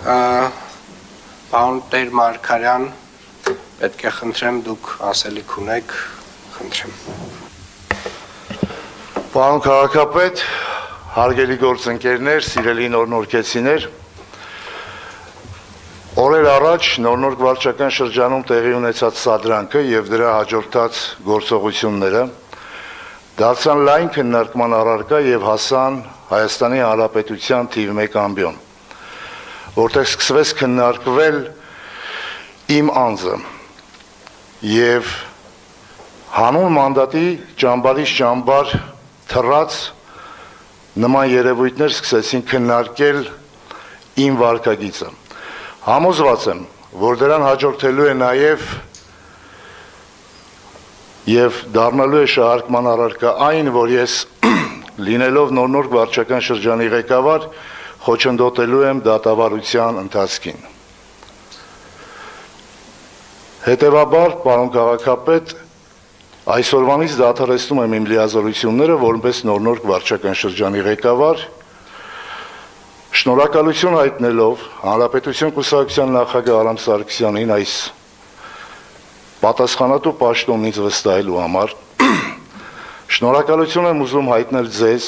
Պարոն Տեր Մարգարյան, պետք է խնդրեմ դուք ասելիք ունեք, խնդրեմ։ Պարոն քաղաքապետ, հարգելի գործընկերներ, սիրելի նորնորքեցիներ, օրեր առաջ նորնորք վարչական շրջանում տեղի ունեցած սադրանքը եւ դրա հաջորդած գործողությունները դարձան լայն քննարկման առարկա եւ հասան Հայաստանի Հանրապետության թիվ 1 ամբիոն, որտեղ սկսվեց քննարկվել իմ անձը եւ հանուն մանդատի ճամբարից ճամբար թռած նման երևույթներ սկսեցին քննարկել իմ վարքագիծը։ Համոզված եմ, որ դրան հաջորդելու է եւ դառնալու է շահարկման առարկա այն, որ ես լինելով նորնորք վարչական շրջանի ղեկավար խոչընդոտելու եմ դատավարության ընթացքին։ Հետևաբար, պարոն քաղաքապետ, այսօրվանից դադարեցնում եմ իմ լիազորությունները որպես նորնորք վարչական շրջանի ղեկավար, շնորհակալություն հայտնելով Հանրապետություն կուսակցության նախագահ Արամ Սարգսյանին այս պատասխանատու պաշտոնից վստահելու համար, շնորհակալություն եմ ուզում հայտնել ձեզ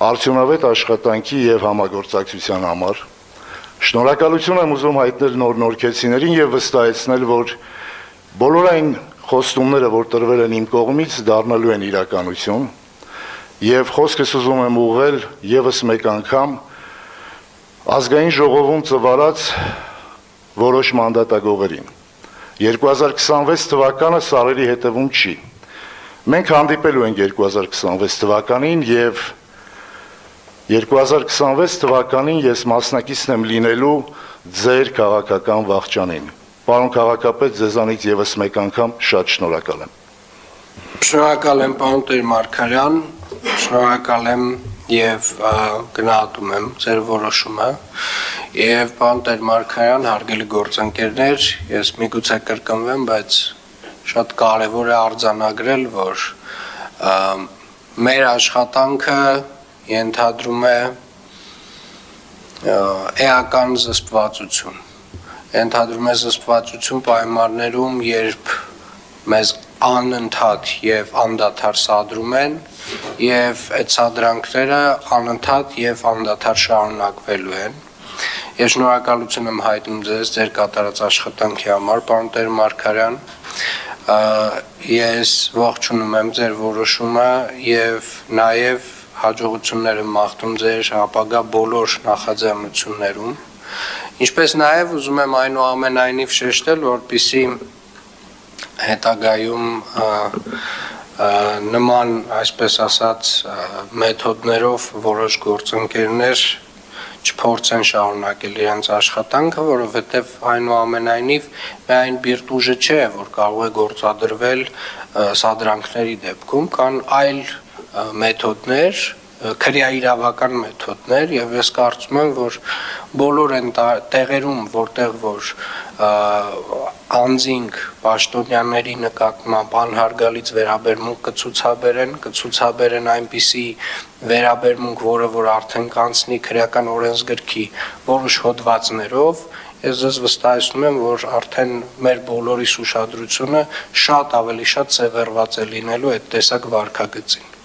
արդյունավետ աշխատանքի եւ համագործակցության համար, շնորհակալություն եմ ուզում հայտնել նորնորքեցիներին եւ վստահեցնել, որ բոլոր այն խոստումները, որ տրվել են իմ կողմից, դառնալու են իրականություն, եւ խոսքս ուզում եմ ուղղել եւս մեկ անգամ ազգային ժողովում ծվարած որոշ մանդատագողերին։ 2026 թվականը սարերի հետևում չի։ Մենք հանդիպելու ենք 2026 թվականին եւ 2026 թվականին ես մասնակիցն եմ լինելու ձեր քաղաքական վախճանին։ Պարոն քաղաքապետ, ձեզանից եւս մեկ անգամ շատ շնորհակալ եմ։ Շնորհակալ եմ, պարոն Տեր Մարգարյան, շնորհակալ եմ եւ գնահատում եմ ձեր որոշումը եւ պարոն Տեր Մարգարյան, հարգելի գործընկերներ, ես միգուցե կրկնվեմ, բայց շատ կարեւոր է արձանագրել, որ մեր աշխատանքը ենթադրում է էական զսպվածություն, ենթադրում է զսպվածություն պայմաններում, երբ մեզ անընդհատ եւ անդադար սադրում են եւ այդ սադրանքները անընդհատ եւ անդադար շարունակվելու են։ Ես շնորհակալություն եմ հայտնում ձեզ ձեր կատարած աշխատանքի համար, պարոն Տեր Մարգարյան։ Ես ողջունում եմ ձեր որոշումը եւ նաեւ հաջողություններ եմ մաղթում ձեր ապագա բոլոր նախաձեռնություններում։ Ինչպես նաեւ ուզում եմ այնուամենայնիվ շեշտել, որպեսզի հետագայում նման, այսպես ասած, մեթոդներով որոշ գործընկերներ չփորձեն շարունակել իրենց աշխատանքը, որովհետև այնուամենայնիվ միայն բիրտ ուժը չէ, որ կարող է գործադրվել սադրանքների դեպքում, կան այլ մեթոդներ, քրեաիրավական մեթոդներ եւ ես կարծում եմ, որ բոլոր այն տեղերում, որտեղ որ անձինք պաշտոնյաների նկատմամբ անհարգալից վերաբերմունք կցուցաբերեն այնպիսի վերաբերմունք, որը որ արդեն կանցնի քրեական օրենսգրքի որոշ հոդվածներով, ես ձեզ վստահեցնում եմ, որ արդեն մեր բոլորիս ուշադրությունը շատ ավելի շատ սևեռված է լինելու այդ տեսակ վարքագծին։